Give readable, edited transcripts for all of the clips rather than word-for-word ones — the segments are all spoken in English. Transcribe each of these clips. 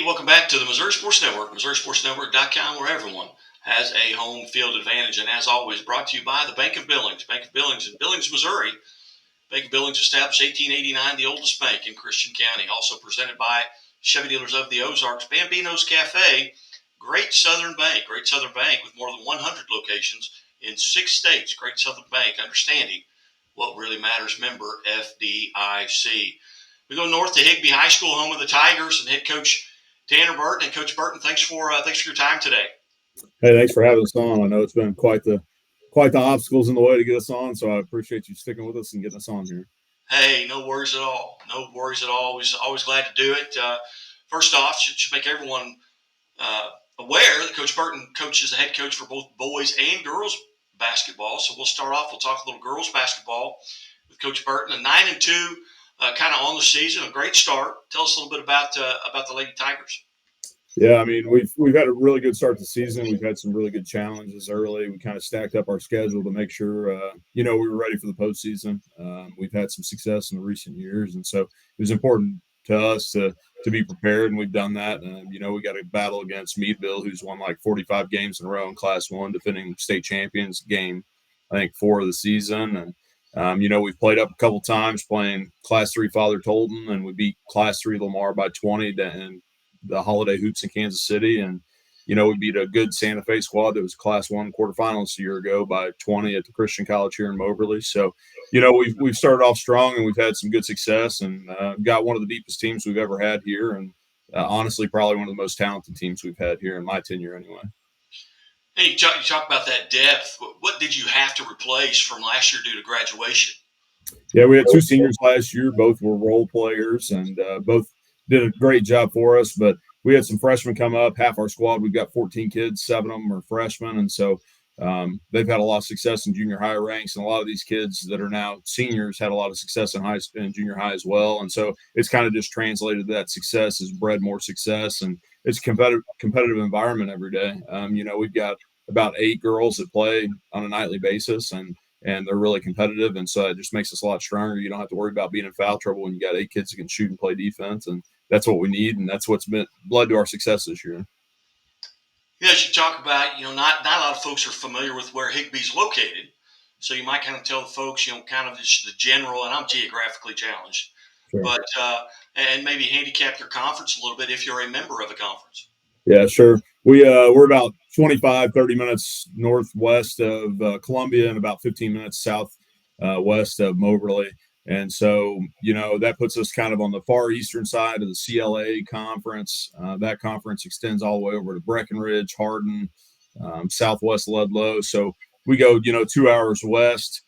Hey, welcome back to the Missouri Sports Network, MissouriSportsNetwork.com, where everyone has a home field advantage. And as always, brought to you by the Bank of Billings. Bank of Billings in Billings, Missouri. Bank of Billings established 1889, the oldest bank in Christian County. Also presented by Chevy Dealers of the Ozarks, Bambino's Cafe, Great Southern Bank with more than 100 locations in 6 states. Great Southern Bank, understanding what really matters. Member FDIC. We go north to Higbee High School, home of the Tigers, and head coach Tanner Burton. And Coach Burton, thanks for your time today. Hey, thanks for having us on. I know it's been quite the obstacles in the way to get us on, so I appreciate you sticking with us and getting us on here. Hey, no worries at all. Always glad to do it. First off, should make everyone aware that Coach Burton coaches the head coach for both boys and girls basketball. So we'll start off. We'll talk a little girls basketball with Coach Burton. A 9-2. Kind of on the season, a great start. Tell us a little bit about the Lady Tigers. Yeah, I mean, we've had a really good start to the season. We've had some really good challenges early. We kind of stacked up our schedule to make sure, we were ready for the postseason. We've had some success in the recent years, and so it was important to us to be prepared, and we've done that. We got a battle against Meadville, who's won like 45 games in a row in Class 1, defending state champions, game, I think, 4 of the season. And we've played up a couple times playing Class 3 Father Tolton, and we beat Class 3 Lamar by 20 in the Holiday Hoops in Kansas City. And, we beat a good Santa Fe squad that was Class 1 quarterfinals a year ago by 20 at the Christian College here in Moberly. So, we've started off strong, and we've had some good success, and got one of the deepest teams we've ever had here. And honestly, probably one of the most talented teams we've had here in my tenure anyway. Hey, you talk about that depth. What did you have to replace from last year due to graduation? Yeah, we had 2 seniors last year. Both were role players, and both did a great job for us. But we had some freshmen come up. Half our squad, we've got 14 kids. 7 of them are freshmen, and so they've had a lot of success in junior high ranks. And a lot of these kids that are now seniors had a lot of success in junior high as well. And so it's kind of just translated that success has bred more success, and it's a competitive environment every day. We've got about 8 girls that play on a nightly basis, and they're really competitive. And so it just makes us a lot stronger. You don't have to worry about being in foul trouble when you got 8 kids that can shoot and play defense. And that's what we need. And that's what's led to our success this year. Yeah, as you talk about, not a lot of folks are familiar with where Higbee's located. So you might kind of tell the folks, kind of just the general, and I'm geographically challenged, sure. But and maybe handicap your conference a little bit if you're a member of a conference. Yeah, sure. We're about 25, 30 minutes northwest of Columbia and about 15 minutes southwest of Moberly. And so, that puts us kind of on the far eastern side of the CLA conference. That conference extends all the way over to Breckenridge, Hardin, southwest Ludlow. So we go, 2 hours west,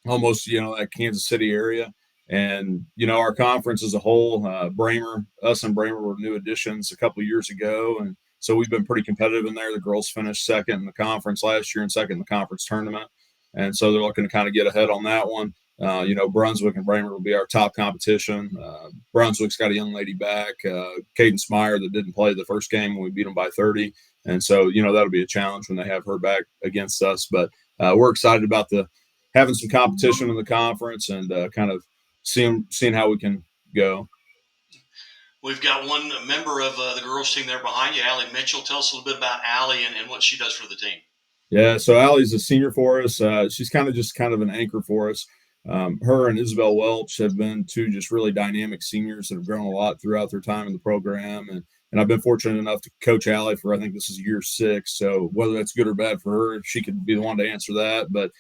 almost, that Kansas City area. And, our conference as a whole, us and Bramer were new additions a couple of years ago. And so we've been pretty competitive in there. The girls finished second in the conference last year and second in the conference tournament. And so they're looking to kind of get ahead on that one. Brunswick and Bramer will be our top competition. Brunswick's got a young lady back, Caden Smyer, that didn't play the first game when we beat them by 30. And so, that'll be a challenge when they have her back against us. But we're excited about having some competition in the conference and kind of seeing how we can go. We've got one member of the girls team there behind you, Allie Mitchell. Tell us a little bit about Allie and what she does for the team. Yeah, so Allie's a senior for us. She's kind of an anchor for us. Her and Isabel Welch have been 2 just really dynamic seniors that have grown a lot throughout their time in the program. And I've been fortunate enough to coach Allie for, I think this is year 6. So whether that's good or bad for her, she could be the one to answer that. But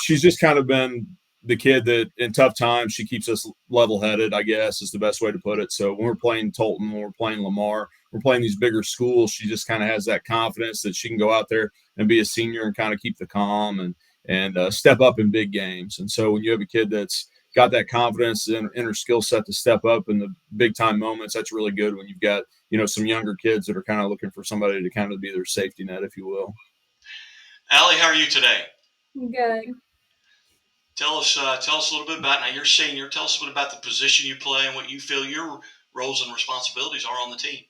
she's just kind of been the kid that in tough times, she keeps us level-headed, I guess, is the best way to put it. So when we're playing Tolton, when we're playing Lamar, we're playing these bigger schools, she just kind of has that confidence that she can go out there and be a senior and kind of keep the calm and step up in big games. And so when you have a kid that's got that confidence and her skill set to step up in the big-time moments, that's really good when you've got, some younger kids that are kind of looking for somebody to kind of be their safety net, if you will. Allie, how are you today? Good. Tell us a little bit about, now you're a senior, tell us a bit about the position you play and what you feel your roles and responsibilities are on the team.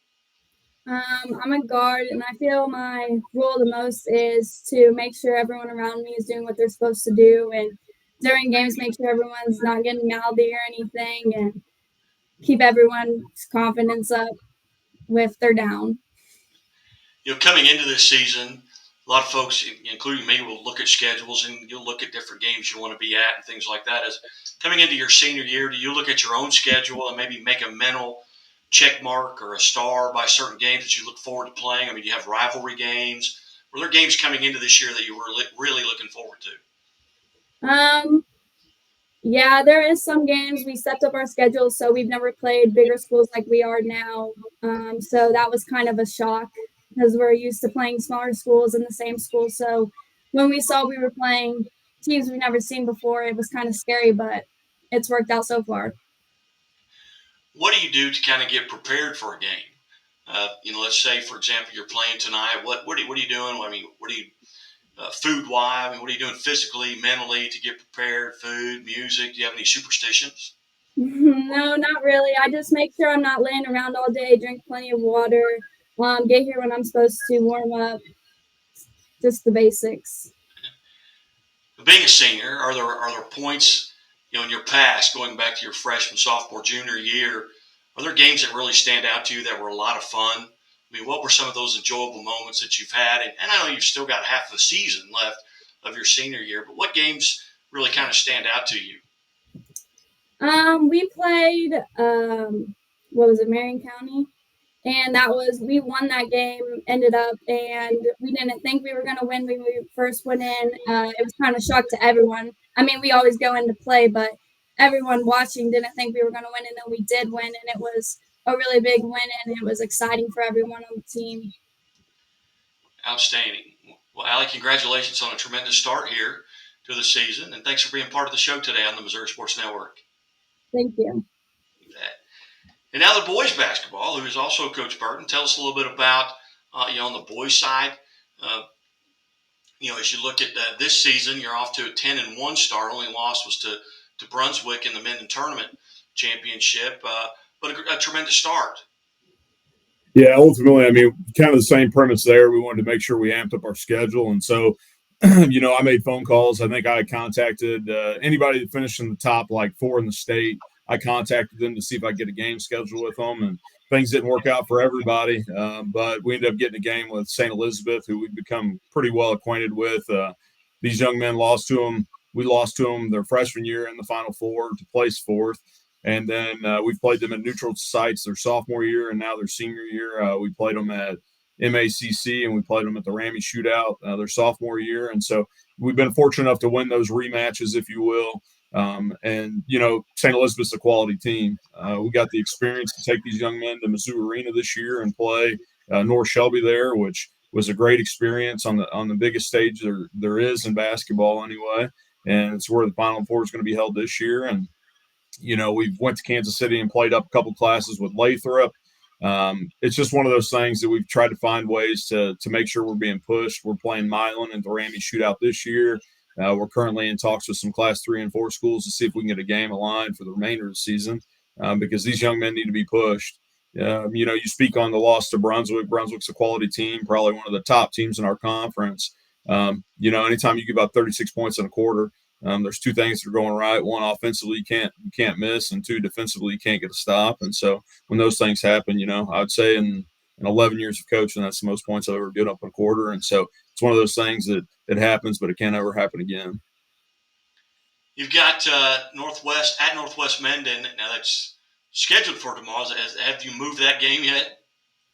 I'm a guard, and I feel my role the most is to make sure everyone around me is doing what they're supposed to do, and during games make sure everyone's not getting mouthy or anything, and keep everyone's confidence up if they're down. Coming into this season, a lot of folks, including me, will look at schedules and you'll look at different games you want to be at and things like that. As coming into your senior year, do you look at your own schedule and maybe make a mental check mark or a star by certain games that you look forward to playing? I mean, you have rivalry games. Were there games coming into this year that you were really looking forward to? Yeah, there is some games. We stepped up our schedule, so we've never played bigger schools like we are now. So that was kind of a shock because we're used to playing smaller schools in the same school. So when we saw we were playing teams we've never seen before, it was kind of scary, but it's worked out so far. What do you do to kind of get prepared for a game? Let's say, for example, you're playing tonight. What are you doing? I mean, what do you food wise? I mean, what are you doing physically, mentally to get prepared? Food, music. Do you have any superstitions? No, not really. I just make sure I'm not laying around all day. Drink plenty of water. Get here when I'm supposed to. Warm up. Just the basics. Being a senior, are there points in your past, going back to your freshman, sophomore, junior year? Are there games that really stand out to you that were a lot of fun? I mean, what were some of those enjoyable moments that you've had? And I know you've still got half the season left of your senior year, but what games really kind of stand out to you? We played, what was it, Marion County? And we won that game, ended up, and we didn't think we were going to win when we first went in. It was kind of a shock to everyone. I mean, we always go in to play, but everyone watching didn't think we were going to win, and then we did win, and it was a really big win, and it was exciting for everyone on the team. Outstanding. Well, Allie, congratulations on a tremendous start here to the season, and thanks for being part of the show today on the Missouri Sports Network. Thank you. And now the boys basketball, who is also Coach Burton. Tell us a little bit about, on the boys side. As you look at this season, you're off to a 10-1 start. Only loss was to Brunswick in the Minden Tournament Championship, but a tremendous start. Yeah, ultimately, I mean, kind of the same premise there. We wanted to make sure we amped up our schedule. And so, I made phone calls. I think I contacted anybody that finished in the top, 4 in the state. I contacted them to see if I could get a game scheduled with them, and things didn't work out for everybody. But we ended up getting a game with St. Elizabeth, who we've become pretty well acquainted with. These young men lost to them. We lost to them their freshman year in the Final Four to place fourth. And then we've played them at neutral sites their sophomore year and now their senior year. We played them at MACC and we played them at the Rammy Shootout their sophomore year. And so we've been fortunate enough to win those rematches, if you will. St. Elizabeth's a quality team. We got the experience to take these young men to Mizzou Arena this year and play North Shelby there, which was a great experience on the biggest stage there is in basketball anyway. And it's where the Final Four is going to be held this year. And we've went to Kansas City and played up a couple classes with Lathrop. It's just one of those things that we've tried to find ways to make sure we're being pushed. We're playing Milan and the Rammy Shootout this year. We're currently in talks with some Class 3 and 4 schools to see if we can get a game aligned for the remainder of the season because these young men need to be pushed. You speak on the loss to Brunswick. Brunswick's a quality team, probably one of the top teams in our conference. Anytime you give up 36 points in a quarter, there's two things that are going right. One, offensively, you can't miss, and two, defensively, you can't get a stop. And so when those things happen, I would say in 11 years of coaching, that's the most points I've ever given up in a quarter. And so it's one of those things that it happens, but it can't ever happen again. You've got Northwest Menden. Now that's scheduled for tomorrow. Have you moved that game yet?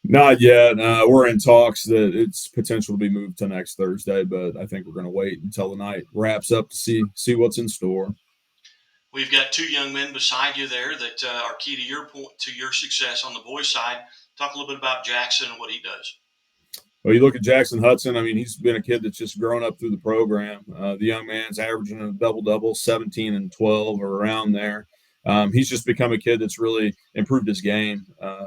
Not yet. We're in talks that it's potential to be moved to next Thursday, but I think we're going to wait until the night wraps up to see what's in store. We've got two young men beside you there that are key to your success on the boys' side. Talk a little bit about Jackson and what he does. Well, you look at Jackson Hudson. I mean, he's been a kid that's just grown up through the program. The young man's averaging a double-double, 17 and 12 or around there. He's just become a kid that's really improved his game.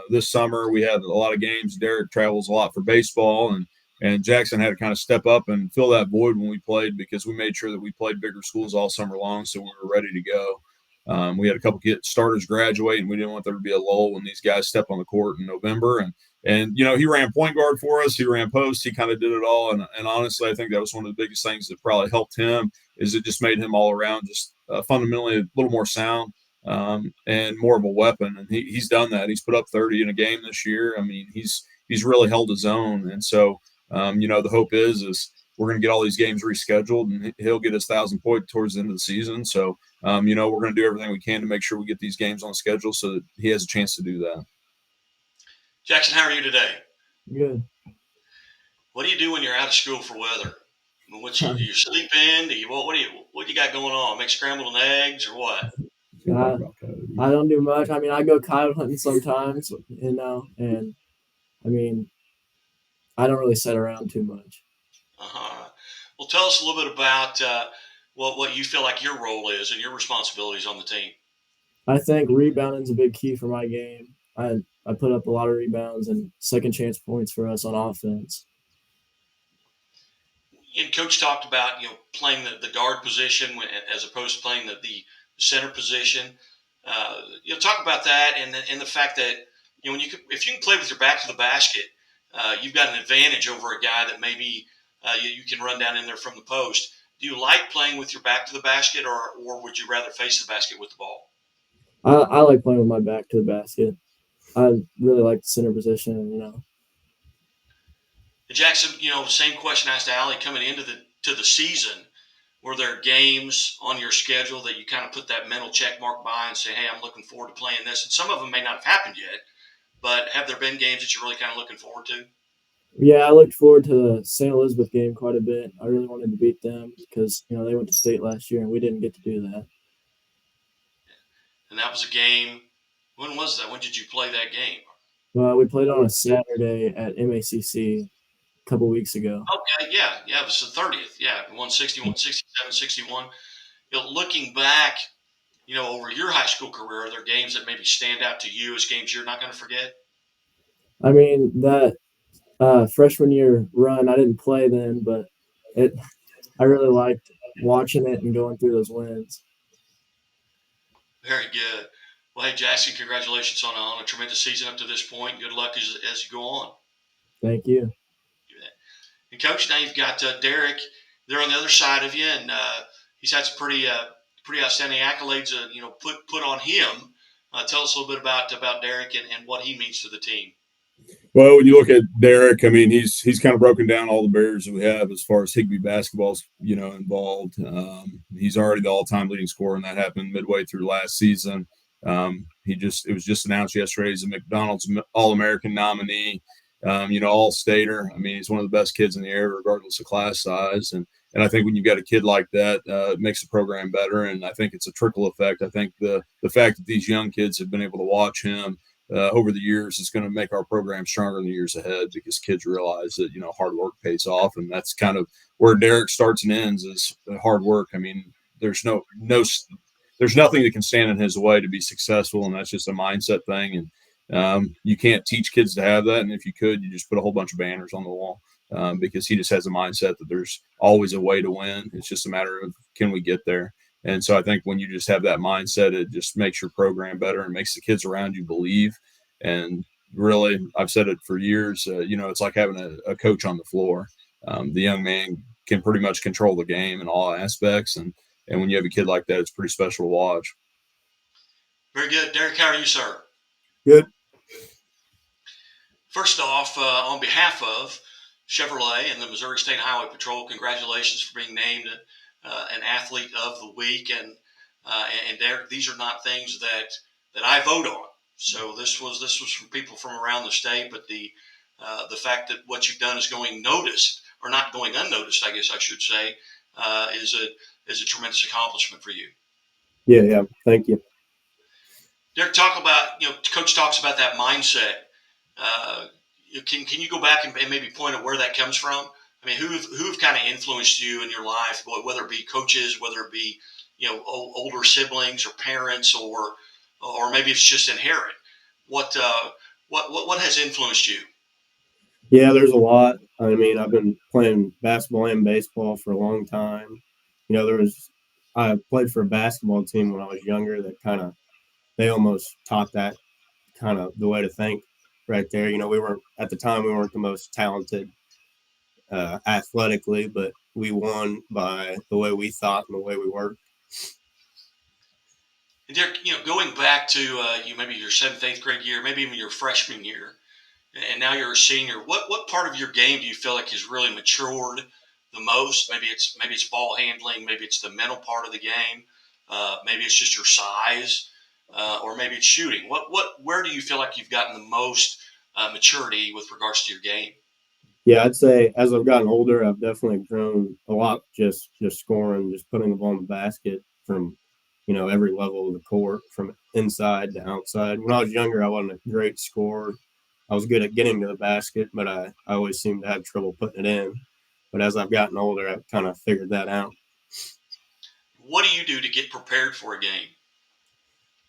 This summer we had a lot of games. Derrick travels a lot for baseball, and Jackson had to kind of step up and fill that void when we played because we made sure that we played bigger schools all summer long, so we were ready to go. We had a couple starters graduate, and we didn't want there to be a lull when these guys step on the court in November. And he ran point guard for us. He ran post. He kind of did it all. And honestly, I think that was one of the biggest things that probably helped him is it just made him all around just fundamentally a little more sound. and more of a weapon. And he's done that. He's put up 30 in a game this year. I mean, he's really held his own. And so, the hope is we're going to get all these games rescheduled, and he'll get his 1,000 point towards the end of the season. So, we're going to do everything we can to make sure we get these games on schedule so that he has a chance to do that. Jackson, how are you today? Good. What do you do when you're out of school for weather? Do you sleep in? What do you got going on? Make scrambled eggs or what? I don't do much. I mean, I go coyote hunting sometimes, and I mean, I don't really sit around too much. Well, tell us a little bit about what you feel like your role is and your responsibilities on the team. I think rebounding is a big key for my game. I put up a lot of rebounds and second chance points for us on offense. And Coach talked about playing the guard position as opposed to playing the center position. Talk about that and the fact that if you can play with your back to the basket, you've got an advantage over a guy that maybe you can run down in there from the post. Do you like playing with your back to the basket, or would you rather face the basket with the ball? I like playing with my back to the basket. I really like the center position, Jackson, same question I asked Allie coming into the season. Were there games on your schedule that you kind of put that mental check mark by and say, hey, I'm looking forward to playing this? And some of them may not have happened yet, but have there been games that you're really kind of looking forward to? Yeah, I looked forward to the St. Elizabeth game quite a bit. I really wanted to beat them because, they went to state last year and we didn't get to do that. And that was a game. When was that? When did you play that game? Well, we played on a Saturday at MACC a couple weeks ago. Okay, yeah. It was the 30th. Yeah, 161, 67, 61. Looking back, over your high school career, are there games that maybe stand out to you as games you're not going to forget? I mean, that freshman year run, I didn't play then, but I really liked watching it and going through those wins. Very good. Well, hey, Jackson, congratulations on a tremendous season up to this point. Good luck as you go on. Thank you. And, Coach, now you've got Derrick. They're on the other side of you, and he's had some pretty outstanding accolades, put on him. Tell us a little bit about Derrick and what he means to the team. Well, when you look at Derrick, I mean, he's kind of broken down all the barriers that we have as far as Higbee basketball's, involved. He's already the all-time leading scorer, and that happened midway through last season. It was just announced yesterday he's a McDonald's All-American nominee, all-stater. I mean, he's one of the best kids in the area, regardless of class size. And I think when you've got a kid like that, it makes the program better. And I think it's a trickle effect. I think the fact that these young kids have been able to watch him over the years is going to make our program stronger in the years ahead because kids realize that, hard work pays off. And that's kind of where Derrick starts and ends is hard work. I mean, there's nothing that can stand in his way to be successful. And that's just a mindset thing. And you can't teach kids to have that. And if you could, you just put a whole bunch of banners on the wall because he just has a mindset that there's always a way to win. It's just a matter of, can we get there? And so I think when you just have that mindset, it just makes your program better and makes the kids around you believe. And really, I've said it for years, it's like having a coach on the floor. The young man can pretty much control the game in all aspects. And when you have a kid like that, it's pretty special to watch. Very good. Derrick, how are you, sir? Good. First off, on behalf of Chevrolet and the Missouri State Highway Patrol, congratulations for being named an athlete of the week. And Derrick, these are not things that I vote on. So this was from people from around the state, but the fact that what you've done is going noticed, or not going unnoticed, I guess I should say, is a tremendous accomplishment for you. Yeah. Thank you. Derrick, talk about, Coach talks about that mindset. Can you go back and maybe point at where that comes from? I mean, who've kind of influenced you in your life, whether it be coaches, whether it be, older siblings or parents, or maybe it's just inherent. What has influenced you? Yeah, there's a lot. I mean, I've been playing basketball and baseball for a long time. I played for a basketball team when I was younger that they almost taught that kind of the way to think right there. We weren't the most talented athletically, but we won by the way we thought and the way we worked. And Derrick, going back to maybe your seventh, eighth grade year, maybe even your freshman year, and now you're a senior. What part of your game do you feel like has really matured the most? Maybe it's ball handling, maybe it's the mental part of the game, maybe it's just your size, or maybe it's shooting. Where do you feel like you've gotten the most maturity with regards to your game? Yeah, I'd say as I've gotten older, I've definitely grown a lot. Just scoring, just putting the ball in the basket from every level of the court, from inside to outside. When I was younger, I wasn't a great scorer. I was good at getting to the basket, but I always seemed to have trouble putting it in. But as I've gotten older, I've kind of figured that out. What do you do to get prepared for a game?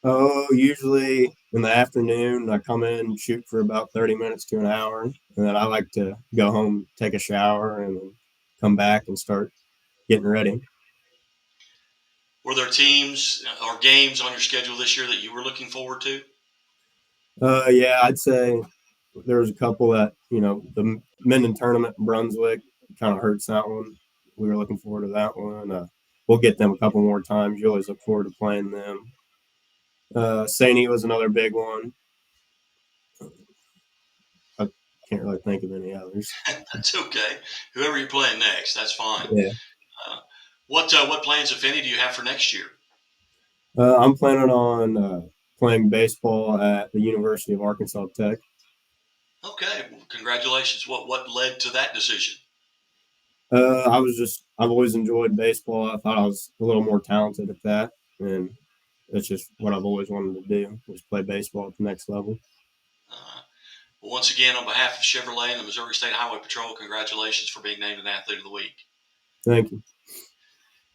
Oh, usually in the afternoon, I come in and shoot for about 30 minutes to an hour. And then I like to go home, take a shower, and then come back and start getting ready. Were there teams or games on your schedule this year that you were looking forward to? Yeah, I'd say there was a couple that, the Minden tournament in Brunswick kind of hurts that one. We were looking forward to that one. We'll get them a couple more times. You always look forward to playing them. Sainey was another big one. I can't really think of any others. That's okay. Whoever you're playing next, that's fine. Yeah. Uh, what plans, if any, do you have for next year? I'm planning on playing baseball at the University of Arkansas Tech. Okay, well, congratulations. What led to that decision? I've always enjoyed baseball. I thought I was a little more talented at that. And that's just what I've always wanted to do, was play baseball at the next level. Uh, well, once again, on behalf of Chevrolet and the Missouri State Highway Patrol, congratulations for being named an Athlete of the Week. Thank you.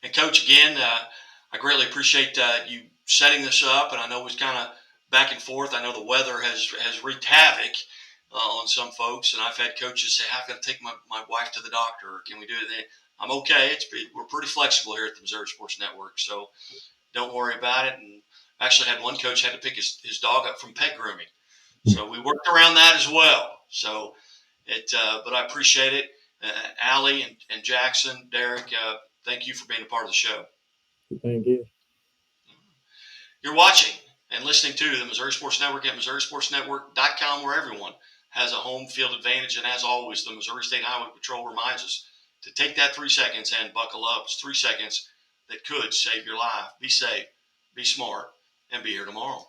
And Coach, again, I greatly appreciate you setting this up. And I know it was kind of back and forth. I know the weather has wreaked havoc on some folks, and I've had coaches say, "I've got to take my wife to the doctor. Or can we do it?" I'm okay. We're pretty flexible here at the Missouri Sports Network, so don't worry about it. And I actually had one coach had to pick his dog up from pet grooming, so we worked around that as well. So but I appreciate it. Allie and Jackson, Derrick, thank you for being a part of the show. Thank you. You're watching and listening to the Missouri Sports Network at MissouriSportsNetwork.com, where everyone has a home field advantage. And as always, the Missouri State Highway Patrol reminds us to take that 3 seconds and buckle up. It's 3 seconds that could save your life. Be safe, be smart, and be here tomorrow.